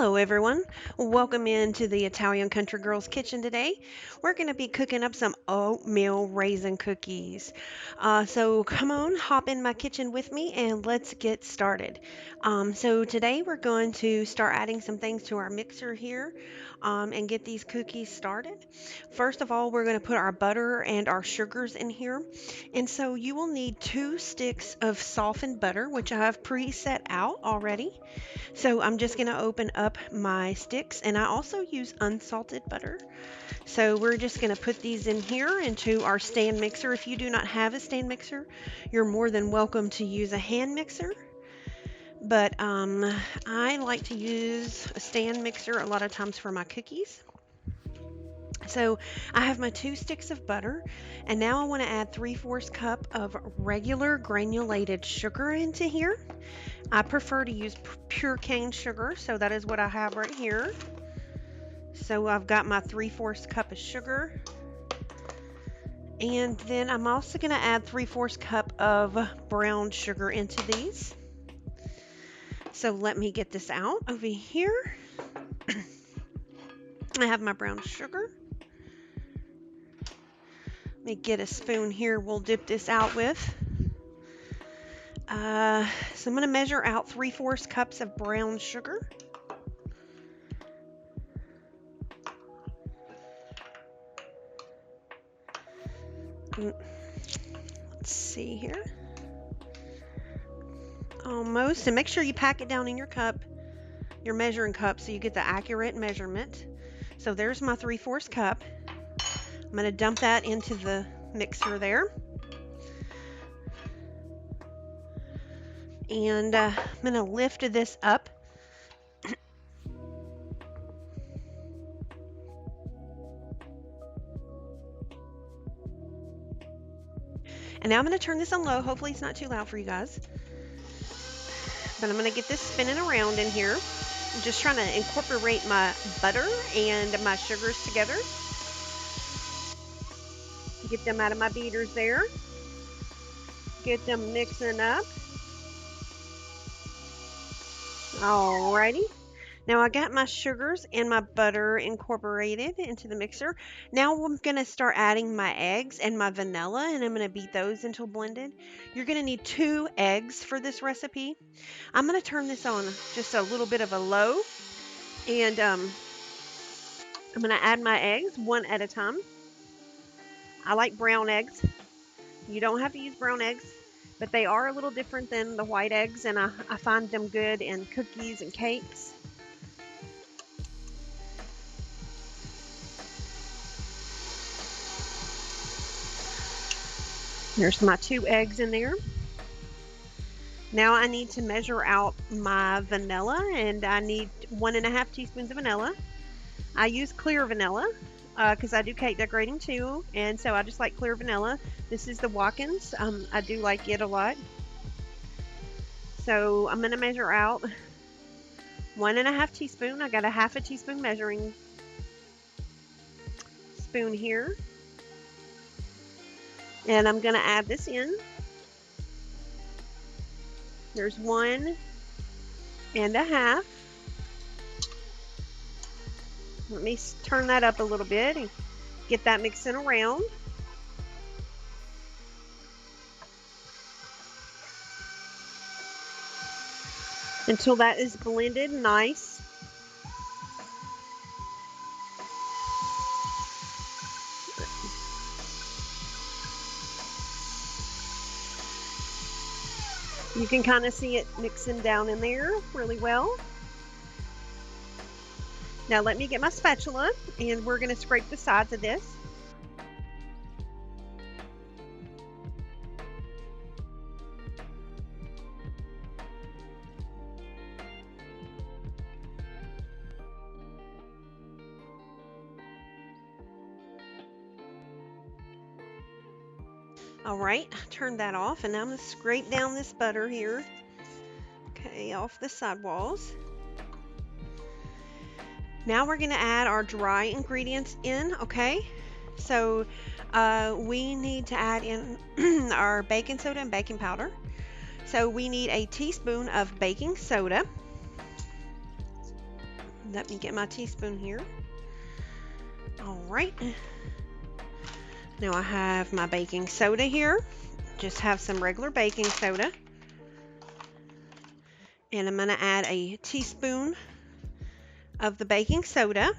Hello, everyone. Welcome into the Italian Country Girls Kitchen today. We're going to be cooking up some oatmeal raisin cookies. So come on, hop in my kitchen with me and let's get started. So today we're going to start adding some things to our mixer here and get these cookies started. First of all, we're going to put our butter and our sugars in here. And so you will need 2 sticks of softened butter, which I have preset out already. So I'm just going to open up my sticks, and I also use unsalted butter. So we're just going to put these in here into our stand mixer. If you do not have a stand mixer, you're more than welcome to use a hand mixer. But I like to use a stand mixer a lot of times for my cookies. So I have my 2 sticks of butter, and now I want to add 3/4 cup of regular granulated sugar into here. I prefer to use pure cane sugar, so that is what I have right here. So I've got my 3/4 cup of sugar. And then I'm also going to add 3/4 cup of brown sugar into these. So let me get this out over here. I have my brown sugar. Let me get a spoon here we'll dip this out with. So I'm going to measure out 3/4 cups of brown sugar. Let's see here. Almost. And make sure you pack it down in your cup, your measuring cup, so you get the accurate measurement. So there's my 3/4 cup. I'm going to dump that into the mixer there. And I'm going to lift this up. And now I'm going to turn this on low. Hopefully it's not too loud for you guys. But I'm going to get this spinning around in here. I'm just trying to incorporate my butter and my sugars together. Get them out of my beaters there. Get them mixing up. Alrighty. Now I got my sugars and my butter incorporated into the mixer. Now I'm going to start adding my eggs and my vanilla, and I'm going to beat those until blended. You're going to need 2 eggs for this recipe. I'm going to turn this on just a little bit of a low, and I'm going to add my eggs one at a time. I like brown eggs. You don't have to use brown eggs, but they are a little different than the white eggs, and I find them good in cookies and cakes. There's my 2 eggs in there. Now I need to measure out my vanilla, and I need 1.5 teaspoons of vanilla. I use clear vanilla because I do cake decorating too, and so I just like clear vanilla. This is the Watkins. I do like it a lot. So I'm going to measure out 1.5 teaspoon. I got a 1/2 teaspoon measuring spoon here. And I'm going to add this in. There's 1.5. Let me turn that up a little bit and get that mixing around. Until that is blended nice. You can kind of see it mixing down in there really well. Now let me get my spatula, and we're going to scrape the sides of this. All right, turn that off, and now I'm going to scrape down this butter here. Okay, off the side walls. Now we're going to add our dry ingredients in, okay? So we need to add in our baking soda and baking powder. So we need a teaspoon of baking soda. Let me get my teaspoon here. All right. Now I have my baking soda here. Just have some regular baking soda. And I'm going to add a teaspoon of the baking soda.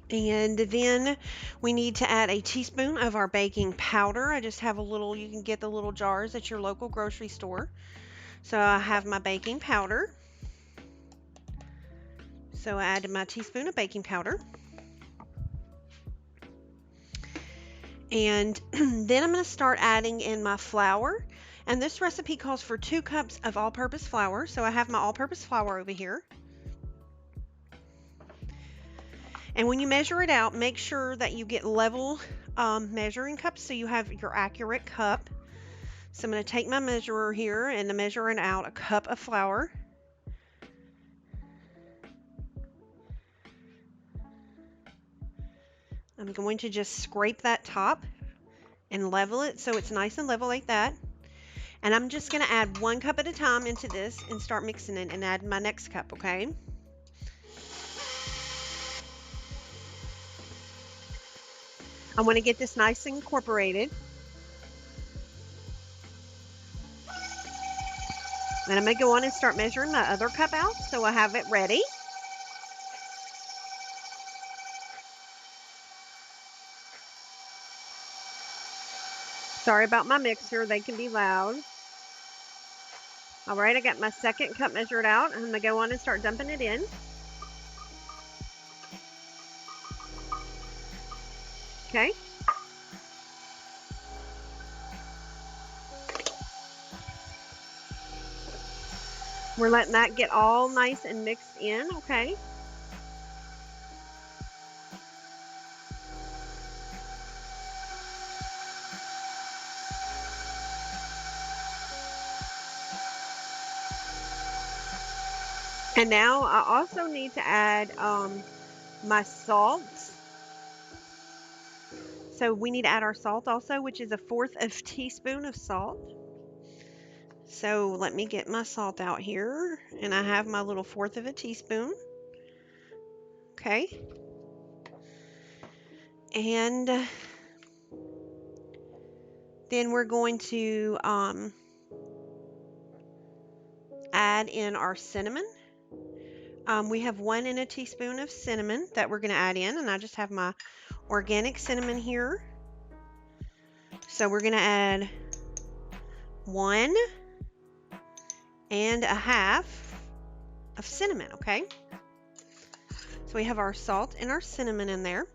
And then we need to add a teaspoon of our baking powder. I just have a little, you can get the little jars at your local grocery store. So I have my baking powder. So I added my teaspoon of baking powder. And then I'm going to start adding in my flour. And this recipe calls for 2 cups of all-purpose flour. So I have my all-purpose flour over here. And when you measure it out, make sure that you get level measuring cups so you have your accurate cup. So I'm going to take my measurer here and measure it out a cup of flour. I'm going to just scrape that top and level it so it's nice and level like that. And I'm just going to add 1 cup at a time into this and start mixing it and add my next cup, okay? I want to get this nice and incorporated. And I'm going to go on and start measuring my other cup out so I have it ready. Sorry about my mixer, they can be loud. All right, I got my second cup measured out. I'm going to go on and start dumping it in. Okay. We're letting that get all nice and mixed in, okay? And now I also need to add my salt. So we need to add our salt also, which is a 1/4 of a teaspoon of salt. So let me get my salt out here, and I have my little 1/4 of a teaspoon. Okay. And then we're going to add in our cinnamon. We have 1 teaspoon of cinnamon that we're going to add in, and I just have my organic cinnamon here. So we're going to add 1.5 of cinnamon, okay? So we have our salt and our cinnamon in there.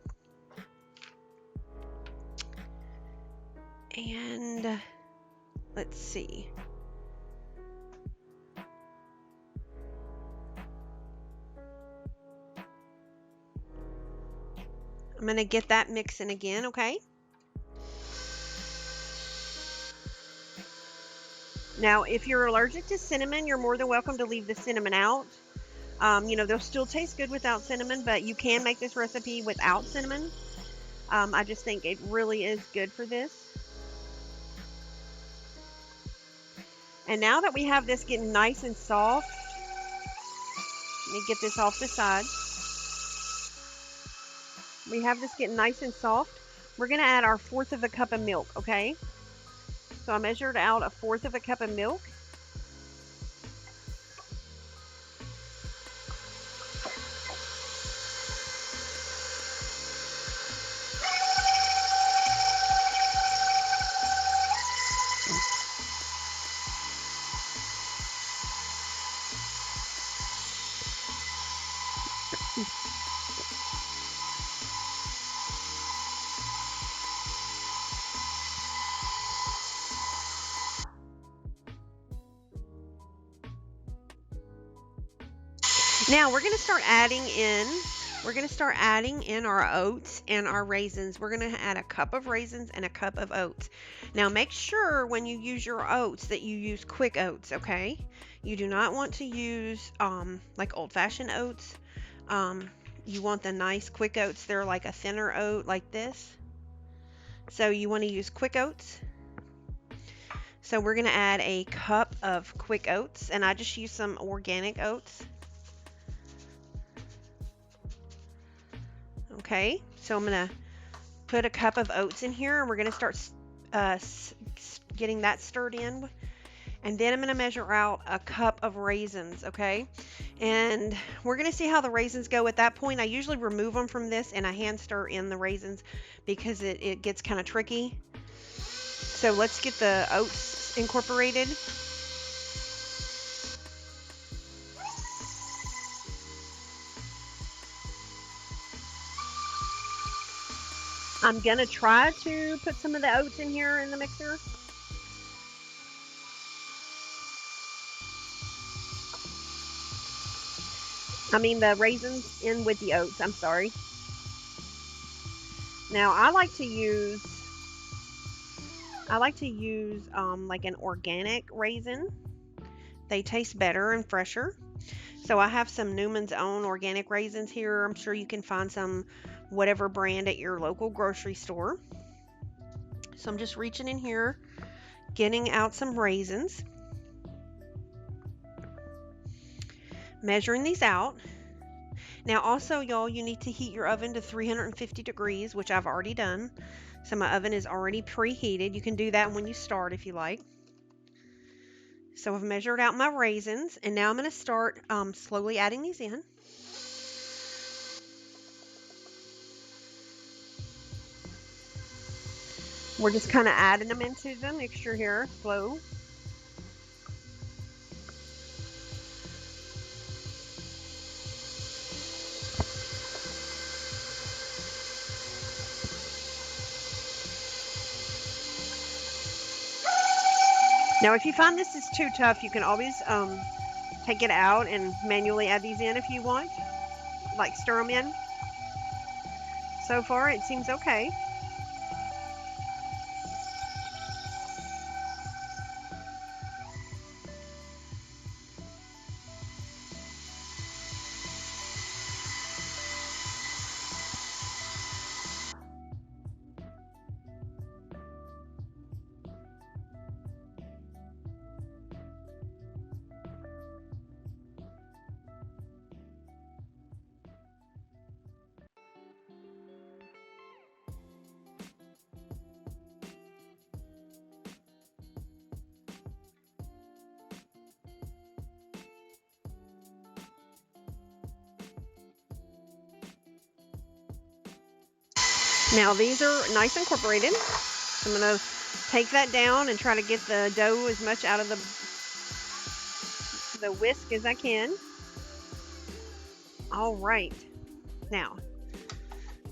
And let's see. I'm going to get that mixing again, okay? Now, if you're allergic to cinnamon, you're more than welcome to leave the cinnamon out. You know, they'll still taste good without cinnamon, but you can make this recipe without cinnamon. I just think it really is good for this. And now that we have this getting nice and soft, let me get this off the side. We have this getting nice and soft. We're going to add our 1/4 of a cup of milk, okay? So I measured out a 1/4 of a cup of milk. Now we're going to start adding in our oats and our raisins. We're going to add a cup of raisins and a cup of oats. Now make sure when you use your oats that you use quick oats, okay? You do not want to use like old-fashioned oats. You want the nice quick oats. They're like a thinner oat like this. So you want to use quick oats. So we're going to add a cup of quick oats, and I just use some organic oats. Okay, so I'm going to put a cup of oats in here, and we're going to start getting that stirred in. And then I'm going to measure out a cup of raisins, okay? And we're going to see how the raisins go at that point. I usually remove them from this and I hand stir in the raisins because it gets kind of tricky. So let's get the oats incorporated. I'm going to try to put some of the oats in here in the mixer. I mean the raisins in with the oats, I'm sorry. Now I like to use like an organic raisin. They taste better and fresher. So I have some Newman's Own organic raisins here. I'm sure you can find some whatever brand at your local grocery store. So I'm just reaching in here, getting out some raisins, measuring these out. Now also, y'all, you need to heat your oven to 350 degrees, which I've already done. So my oven is already preheated. You can do that when you start if you like. So I've measured out my raisins, and now I'm going to start slowly adding these in. We're just kind of adding them into the mixture here, slow. Now, if you find this is too tough, you can always take it out and manually add these in if you want. Like stir them in. So far, it seems okay. Now, these are nice incorporated. So I'm going to take that down and try to get the dough as much out of the whisk as I can. All right. Now,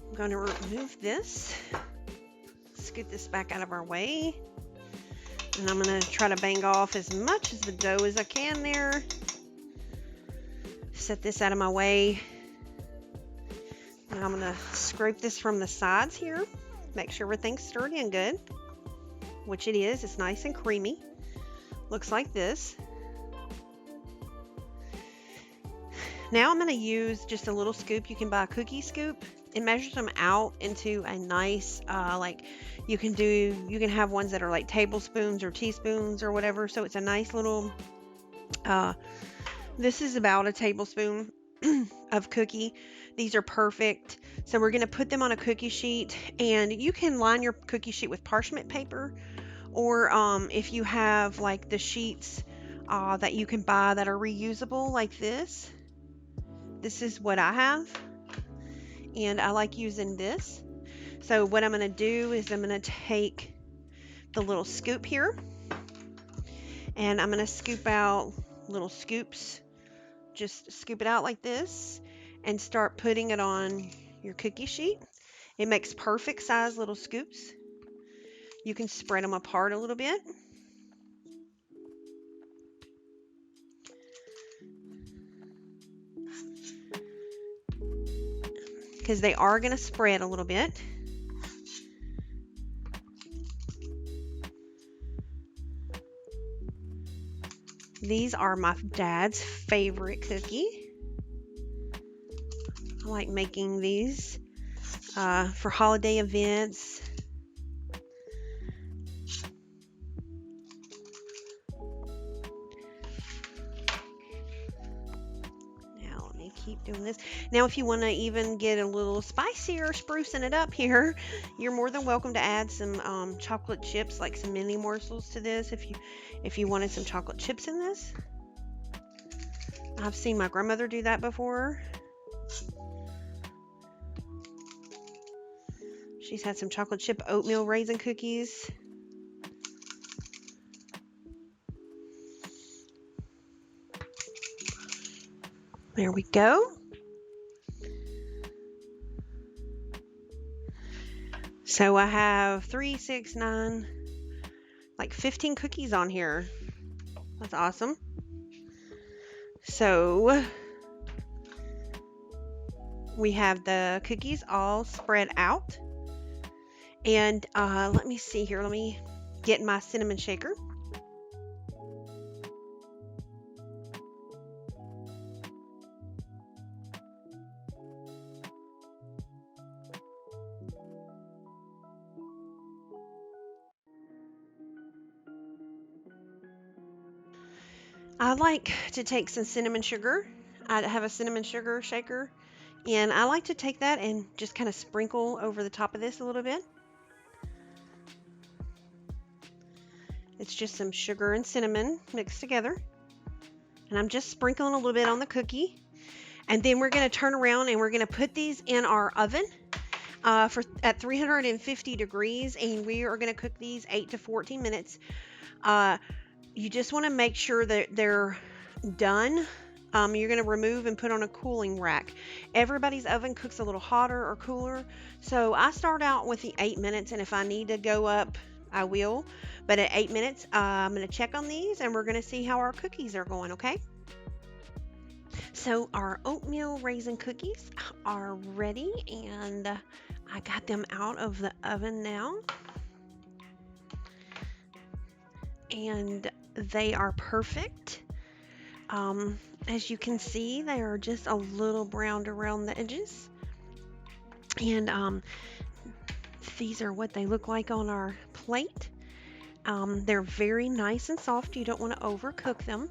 I'm going to remove this, scoot this back out of our way, and I'm going to try to bang off as much of the dough as I can there. Set this out of my way. Now I'm going to scrape this from the sides here. Make sure everything's stirred in good, which it is. It's nice and creamy. Looks like this. Now I'm going to use just a little scoop. You can buy a cookie scoop. It measures them out into a nice, like you can have ones that are like tablespoons or teaspoons or whatever. So it's a nice little, this is about a tablespoon of cookie. These are perfect. So we're going to put them on a cookie sheet, and you can line your cookie sheet with parchment paper, or if you have like the sheets that you can buy that are reusable like this. This is what I have, and I like using this. So what I'm going to do is I'm going to take the little scoop here, and I'm going to scoop out little scoops. Just scoop it out like this and start putting it on your cookie sheet. It makes perfect size little scoops. You can spread them apart a little bit. Because they are going to spread a little bit. These are my dad's favorite cookie. I like making these for holiday events. keep doing this. Now, if you want to even get a little spicier, sprucing it up here, you're more than welcome to add some chocolate chips, like some mini morsels to this. If you wanted some chocolate chips in this, I've seen my grandmother do that before. She's had some chocolate chip oatmeal raisin cookies. There we go. So I have 3, 6, 9, like 15 cookies on here. That's awesome. So we have the cookies all spread out. And let me see here. Let me get my cinnamon shaker. I like to take some cinnamon sugar. I have a cinnamon sugar shaker, and I like to take that and just kind of sprinkle over the top of this a little bit. It's just some sugar and cinnamon mixed together. And I'm just sprinkling a little bit on the cookie. And then we're going to turn around and we're going to put these in our oven at 350 degrees. And we are going to cook these 8 to 14 minutes. You just want to make sure that they're done. You're going to remove and put on a cooling rack. Everybody's oven cooks a little hotter or cooler. So I start out with the 8 minutes, and if I need to go up, I will. But at 8 minutes, I'm going to check on these, and we're going to see how our cookies are going, okay? So our oatmeal raisin cookies are ready, and I got them out of the oven now. And they are perfect. As you can see, they are just a little browned around the edges. And these are what they look like on our plate. They're very nice and soft. You don't want to overcook them.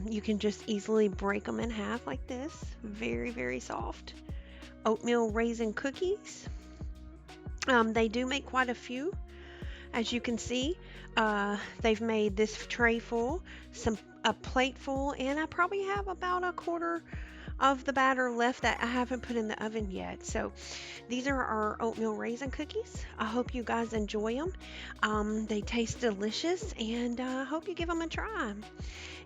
You can just easily break them in half like this. Very, very soft. Oatmeal raisin cookies. They do make quite a few. As you can see, they've made this tray full, a plate full, and I probably have about a quarter of the batter left that I haven't put in the oven yet. So these are our oatmeal raisin cookies. I hope you guys enjoy them. They taste delicious, and I hope you give them a try.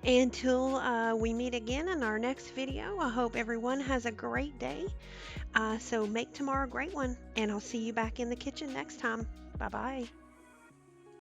Until we meet again in our next video, I hope everyone has a great day. So make tomorrow a great one, and I'll see you back in the kitchen next time. Bye-bye.